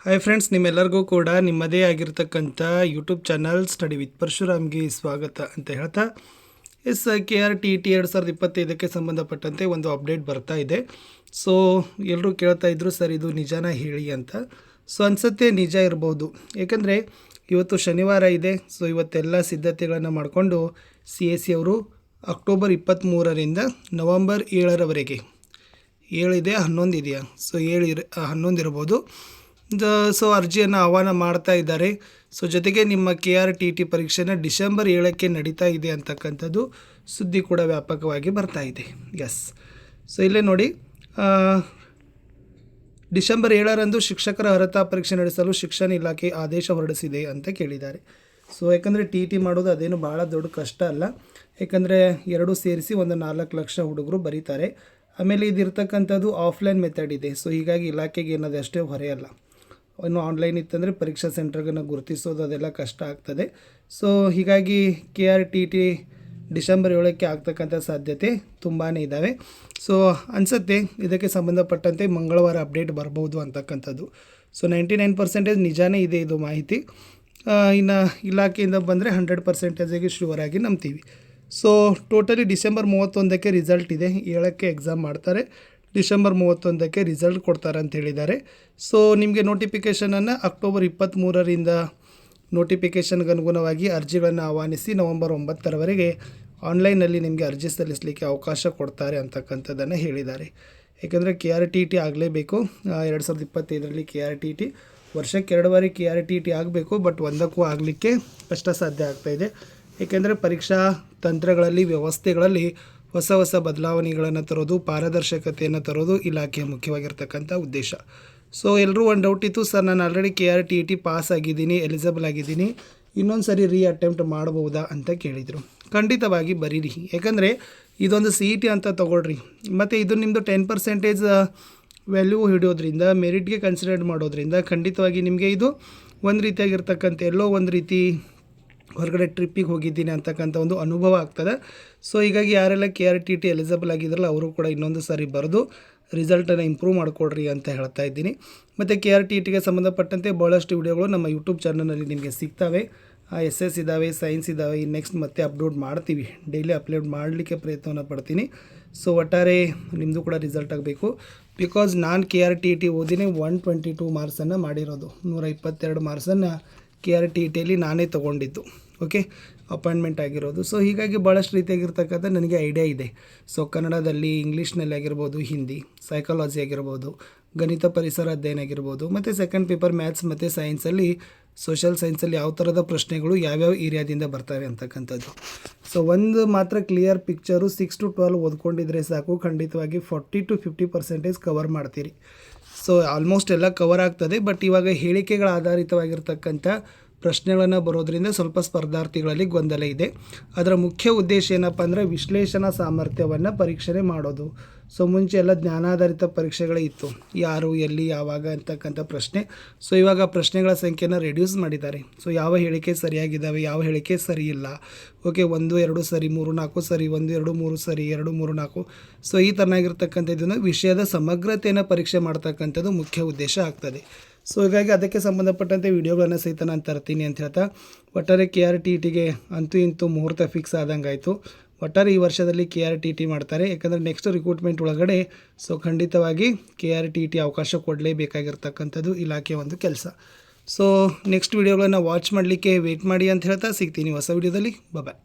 Hi friends, ನಿಮ್ಮೆಲ್ಲರಿಗೂ ಕೂಡ ನಿಮ್ಮದೇ ಆಗಿರ್ತಕ್ಕಂಥ ಯೂಟ್ಯೂಬ್ ಚಾನಲ್ ಸ್ಟಡಿ ವಿತ್ ಪರಶುರಾಮ್ಗೆ ಸ್ವಾಗತ ಅಂತ ಹೇಳ್ತಾ KRTT 2025ಕ್ಕೆ ಸಂಬಂಧಪಟ್ಟಂತೆ ಒಂದು ಅಪ್ಡೇಟ್ ಬರ್ತಾ ಇದೆ. ಸೊ ಎಲ್ಲರೂ ಕೇಳ್ತಾ ಇದ್ರು, ಸರ್ ಇದು ನಿಜಾನ ಹೇಳಿ ಅಂತ. ಸೊ ಅನಿಸುತ್ತೆ ನಿಜ ಇರ್ಬೋದು, ಏಕೆಂದರೆ ಇವತ್ತು ಶನಿವಾರ ಇದೆ. ಸೊ ಇವತ್ತೆಲ್ಲ ಸಿದ್ಧತೆಗಳನ್ನು ಮಾಡಿಕೊಂಡು CAC ಅವರು ಅಕ್ಟೋಬರ್ 23ರಿಂದ ನವಂಬರ್ 7ರವರೆಗೆ 7 ಇದೆ 11 ಇದೆಯಾ, ಸೊ 11 ಇರ್ಬೋದು. ಸೊ ಅರ್ಜಿಯನ್ನು ಆಹ್ವಾನ ಮಾಡ್ತಾ ಇದ್ದಾರೆ. ಸೊ ಜೊತೆಗೆ ನಿಮ್ಮ KRTT ಪರೀಕ್ಷೆನ ಡಿಸೆಂಬರ್ 7ಕ್ಕೆ ನಡೀತಾ ಇದೆ ಅಂತಕ್ಕಂಥದ್ದು ಸುದ್ದಿ ಕೂಡ ವ್ಯಾಪಕವಾಗಿ ಬರ್ತಾ ಇದೆ. ಎಸ್, ಸೊ ಇಲ್ಲೇ ನೋಡಿ, ಡಿಸೆಂಬರ್ 7ರಂದು ಶಿಕ್ಷಕರ ಅರ್ಹತಾ ಪರೀಕ್ಷೆ ನಡೆಸಲು ಶಿಕ್ಷಣ ಇಲಾಖೆ ಆದೇಶ ಹೊರಡಿಸಿದೆ ಅಂತ ಕೇಳಿದ್ದಾರೆ. ಸೊ ಯಾಕಂದರೆ TT ಮಾಡೋದು ಅದೇನು ಭಾಳ ದೊಡ್ಡ ಕಷ್ಟ ಅಲ್ಲ, ಯಾಕಂದರೆ ಎರಡೂ ಸೇರಿಸಿ ಒಂದು 4 ಲಕ್ಷ ಹುಡುಗರು ಬರೀತಾರೆ. ಆಮೇಲೆ ಇದಿರ್ತಕ್ಕಂಥದ್ದು ಆಫ್ಲೈನ್ ಮೆಥಡ್ ಇದೆ. ಸೊ ಹೀಗಾಗಿ ಇಲಾಖೆಗೆ ಏನದು ಅಷ್ಟೇ ಹೊರೆ ಅಲ್ಲ. ಇನ್ನು ಆನ್ಲೈನ್ ಇತ್ತಂದರೆ ಪರೀಕ್ಷಾ ಸೆಂಟರ್ಗಳನ್ನು ಗುರುತಿಸೋದು ಅದೆಲ್ಲ ಕಷ್ಟ ಆಗ್ತದೆ. ಸೊ ಹೀಗಾಗಿ KRTT ಡಿಸೆಂಬರ್ 7ಕ್ಕೆ ಆಗ್ತಕ್ಕಂಥ ಸಾಧ್ಯತೆ ತುಂಬಾ ಇದ್ದಾವೆ. ಸೊ ಅನಿಸುತ್ತೆ ಇದಕ್ಕೆ ಸಂಬಂಧಪಟ್ಟಂತೆ ಮಂಗಳವಾರ ಅಪ್ಡೇಟ್ ಬರ್ಬೋದು ಅಂತಕ್ಕಂಥದ್ದು. ಸೊ 99% ನಿಜಾನೇ ಇದೆ ಇದು ಮಾಹಿತಿ. ಇನ್ನು ಇಲಾಖೆಯಿಂದ ಬಂದರೆ 100% ಶ್ಯೂರ್ ಆಗಿ ನಂಬ್ತೀವಿ. ಸೊ ಟೋಟಲಿ ಡಿಸೆಂಬರ್ 31ಕ್ಕೆ ರಿಸಲ್ಟ್ ಇದೆ. 7ಕ್ಕೆ ಎಕ್ಸಾಮ್ ಮಾಡ್ತಾರೆ, ಡಿಸೆಂಬರ್ 31ಕ್ಕೆ ರಿಸಲ್ಟ್ ಕೊಡ್ತಾರೆ ಅಂತ ಹೇಳಿದ್ದಾರೆ. ಸೊ ನಿಮಗೆ ನೋಟಿಫಿಕೇಷನನ್ನು ಅಕ್ಟೋಬರ್ 23ರಿಂದ ನೋಟಿಫಿಕೇಷನ್ಗೆ ಅನುಗುಣವಾಗಿ ಅರ್ಜಿಗಳನ್ನು ಆಹ್ವಾನಿಸಿ ನವಂಬರ್ 9ರವರೆಗೆ ಆನ್ಲೈನಲ್ಲಿ ನಿಮಗೆ ಅರ್ಜಿ ಸಲ್ಲಿಸಲಿಕ್ಕೆ ಅವಕಾಶ ಕೊಡ್ತಾರೆ ಅಂತಕ್ಕಂಥದ್ದನ್ನು ಹೇಳಿದ್ದಾರೆ. ಏಕೆಂದರೆ KRTT ಆಗಲೇಬೇಕು. 2025ರಲ್ಲಿ KRTT ವರ್ಷಕ್ಕೆ 2 ಬಾರಿ KRTT ಆಗಬೇಕು, ಬಟ್ ಒಂದಕ್ಕೂ ಆಗಲಿಕ್ಕೆ ಕಷ್ಟ ಸಾಧ್ಯ ಆಗ್ತಾಯಿದೆ. ಏಕೆಂದರೆ ಪರೀಕ್ಷಾ ತಂತ್ರಗಳಲ್ಲಿ ವ್ಯವಸ್ಥೆಗಳಲ್ಲಿ ಹೊಸ ಬದಲಾವಣೆಗಳನ್ನು ತರೋದು, ಪಾರದರ್ಶಕತೆಯನ್ನು ತರೋದು ಇಲಾಖೆಯ ಮುಖ್ಯವಾಗಿರ್ತಕ್ಕಂಥ ಉದ್ದೇಶ. ಸೊ ಎಲ್ಲರೂ ಒಂದು ಡೌಟ್ ಇತ್ತು, ಸರ್ ನಾನು ಆಲ್ರೆಡಿ KRTT ಪಾಸ್ ಆಗಿದ್ದೀನಿ, ಎಲಿಜಿಬಲ್ ಆಗಿದ್ದೀನಿ, ಇನ್ನೊಂದು ಸರಿ ಅಟೆಂಪ್ಟ್ ಮಾಡ್ಬೋದಾ ಅಂತ ಕೇಳಿದರು. ಖಂಡಿತವಾಗಿ ಬರೀರಿ, ಯಾಕಂದರೆ ಇದೊಂದು CET ಅಂತ ತೊಗೊಳ್ರಿ, ಮತ್ತು ಇದು ನಿಮ್ಮದು 10% ವ್ಯಾಲ್ಯೂ ಹಿಡಿಯೋದ್ರಿಂದ, ಮೆರಿಟ್ಗೆ ಕನ್ಸಿಡರ್ ಮಾಡೋದ್ರಿಂದ ಖಂಡಿತವಾಗಿ ನಿಮಗೆ ಇದು ಒಂದು ರೀತಿಯಾಗಿರ್ತಕ್ಕಂಥ ಎಲ್ಲೋ ಒಂದು ರೀತಿ ಹೊರಗಡೆ ಟ್ರಿಪ್ಪಿಗೆ ಹೋಗಿದ್ದೀನಿ ಅಂತಕ್ಕಂಥ ಒಂದು ಅನುಭವ ಆಗ್ತದೆ. ಸೊ ಹೀಗಾಗಿ ಯಾರೆಲ್ಲ KRTT ಎಲಿಜಿಬಲ್ ಆಗಿದ್ರಲ್ಲ ಅವರು ಕೂಡ ಇನ್ನೊಂದು ಸಾರಿ ಬರೆದು ರಿಸಲ್ಟನ್ನು ಇಂಪ್ರೂವ್ ಮಾಡಿಕೊಡ್ರಿ ಅಂತ ಹೇಳ್ತಾ ಇದ್ದೀನಿ. ಮತ್ತು KRTTಗೆ ಸಂಬಂಧಪಟ್ಟಂತೆ ಭಾಳಷ್ಟು ವಿಡಿಯೋಗಳು ನಮ್ಮ ಯೂಟ್ಯೂಬ್ ಚಾನಲ್ನಲ್ಲಿ ನಿಮಗೆ ಸಿಗ್ತವೆ. SS ಇದ್ದಾವೆ, ಸೈನ್ಸ್ ಇದ್ದಾವೆ. ನೆಕ್ಸ್ಟ್ ಮತ್ತೆ ಅಪ್ಲೋಡ್ ಮಾಡ್ತೀವಿ, ಡೈಲಿ ಅಪ್ಲೋಡ್ ಮಾಡಲಿಕ್ಕೆ ಪ್ರಯತ್ನವನ್ನು ಪಡ್ತೀನಿ. ಸೊ ಒಟ್ಟಾರೆ ನಿಮ್ಮದು ಕೂಡ ರಿಸಲ್ಟ್ ಆಗಬೇಕು. ಬಿಕಾಸ್ ನಾನು KRTT ಓದಿನೇ 122 ಮಾರ್ಕ್ಸನ್ನು ಮಾಡಿರೋದು, 122 ಮಾರ್ಕ್ಸನ್ನು KRTTಯಲ್ಲಿ ನಾನೇ ತೊಗೊಂಡಿದ್ದು. ಓಕೆ, ಅಪಾಯಿಂಟ್ಮೆಂಟ್ ಆಗಿರೋದು. ಸೊ ಹೀಗಾಗಿ ಭಾಳಷ್ಟು ರೀತಿಯಾಗಿರ್ತಕ್ಕಂಥ ನನಗೆ ಐಡಿಯಾ ಇದೆ. ಸೊ ಕನ್ನಡದಲ್ಲಿ, ಇಂಗ್ಲೀಷ್ನಲ್ಲಿ ಆಗಿರ್ಬೋದು, ಹಿಂದಿ, ಸೈಕಾಲಜಿ ಆಗಿರ್ಬೋದು, ಗಣಿತ ಪರಿಸರ ಅಧ್ಯಯನ ಆಗಿರ್ಬೋದು, ಮತ್ತು ಸೆಕೆಂಡ್ ಪೇಪರ್ ಮ್ಯಾಥ್ಸ್ ಮತ್ತು ಸೈನ್ಸಲ್ಲಿ, ಸೋಷಲ್ ಸೈನ್ಸಲ್ಲಿ ಯಾವ ಥರದ ಪ್ರಶ್ನೆಗಳು ಯಾವ್ಯಾವ ಏರಿಯಾದಿಂದ ಬರ್ತವೆ ಅಂತಕ್ಕಂಥದ್ದು. ಸೊ ಒಂದು ಮಾತ್ರ ಕ್ಲಿಯರ್ ಪಿಕ್ಚರು 6 to 12 ಓದ್ಕೊಂಡಿದ್ರೆ ಸಾಕು, ಖಂಡಿತವಾಗಿ 40 to 50% ಕವರ್ ಮಾಡ್ತೀರಿ. ಸೊ ಆಲ್ಮೋಸ್ಟ್ ಎಲ್ಲ ಕವರ್ ಆಗ್ತದೆ. ಬಟ್ ಇವಾಗ ಹೇಳಿಕೆಗಳ ಆಧಾರಿತವಾಗಿರ್ತಕ್ಕಂಥ ಪ್ರಶ್ನೆಗಳನ್ನು ಬರೋದ್ರಿಂದ ಸ್ವಲ್ಪ ಸ್ಪರ್ಧಾರ್ಥಿಗಳಲ್ಲಿ ಗೊಂದಲ ಇದೆ. ಅದರ ಮುಖ್ಯ ಉದ್ದೇಶ ಏನಪ್ಪ ಅಂದರೆ ವಿಶ್ಲೇಷಣಾ ಸಾಮರ್ಥ್ಯವನ್ನು ಪರೀಕ್ಷೆ ಮಾಡೋದು. ಸೊ ಮುಂಚೆ ಎಲ್ಲ ಜ್ಞಾನಾಧಾರಿತ ಪರೀಕ್ಷೆಗಳೇ ಇತ್ತು, ಯಾರು, ಎಲ್ಲಿ, ಯಾವಾಗ ಅಂತಕ್ಕಂಥ ಪ್ರಶ್ನೆ. ಸೊ ಇವಾಗ ಪ್ರಶ್ನೆಗಳ ಸಂಖ್ಯೆನ ರೆಡ್ಯೂಸ್ ಮಾಡಿದ್ದಾರೆ. ಸೊ ಯಾವ ಹೇಳಿಕೆ ಸರಿಯಾಗಿದ್ದಾವೆ, ಯಾವ ಹೇಳಿಕೆ ಸರಿ ಇಲ್ಲ, ಓಕೆ 1 2 ಸರಿ, 3 4 ಸರಿ, 1 2 3 ಸರಿ, 2 3 4. ಸೊ ಈ ಥರನಾಗಿರ್ತಕ್ಕಂಥದ್ದನ್ನು ವಿಷಯದ ಸಮಗ್ರತೆಯನ್ನು ಪರೀಕ್ಷೆ ಮಾಡ್ತಕ್ಕಂಥದ್ದು ಮುಖ್ಯ ಉದ್ದೇಶ ಆಗ್ತದೆ. ಸೊ ಹೀಗಾಗಿ ಅದಕ್ಕೆ ಸಂಬಂಧಪಟ್ಟಂತೆ ವಿಡಿಯೋಗಳನ್ನು ಸಹಿತ ನಾನು ತರ್ತೀನಿ ಅಂತ ಹೇಳ್ತಾ, ಒಟ್ಟಾರೆ KRTTಗೆ ಅಂತೂ ಇಂತೂ ಮುಹೂರ್ತ ಫಿಕ್ಸ್ ಆದಂಗೆ ಆಯಿತು. ಒಟ್ಟಾರೆ ಈ ವರ್ಷದಲ್ಲಿ KRTT ಮಾಡ್ತಾರೆ, ಯಾಕಂದರೆ ನೆಕ್ಸ್ಟ್ ರಿಕ್ರೂಟ್ಮೆಂಟ್ ಒಳಗಡೆ ಸೊ ಖಂಡಿತವಾಗಿ KRTT ಅವಕಾಶ ಕೊಡಲೇಬೇಕಾಗಿರ್ತಕ್ಕಂಥದ್ದು ಇಲಾಖೆಯ ಒಂದು ಕೆಲಸ. ಸೊ ನೆಕ್ಸ್ಟ್ ವಿಡಿಯೋಗಳನ್ನು ವಾಚ್ ಮಾಡಲಿಕ್ಕೆ ವೆಯ್ಟ್ ಮಾಡಿ ಅಂತ ಹೇಳ್ತಾ ಸಿಗ್ತೀನಿ ಹೊಸ ವಿಡಿಯೋದಲ್ಲಿ. ಬಾಯ್.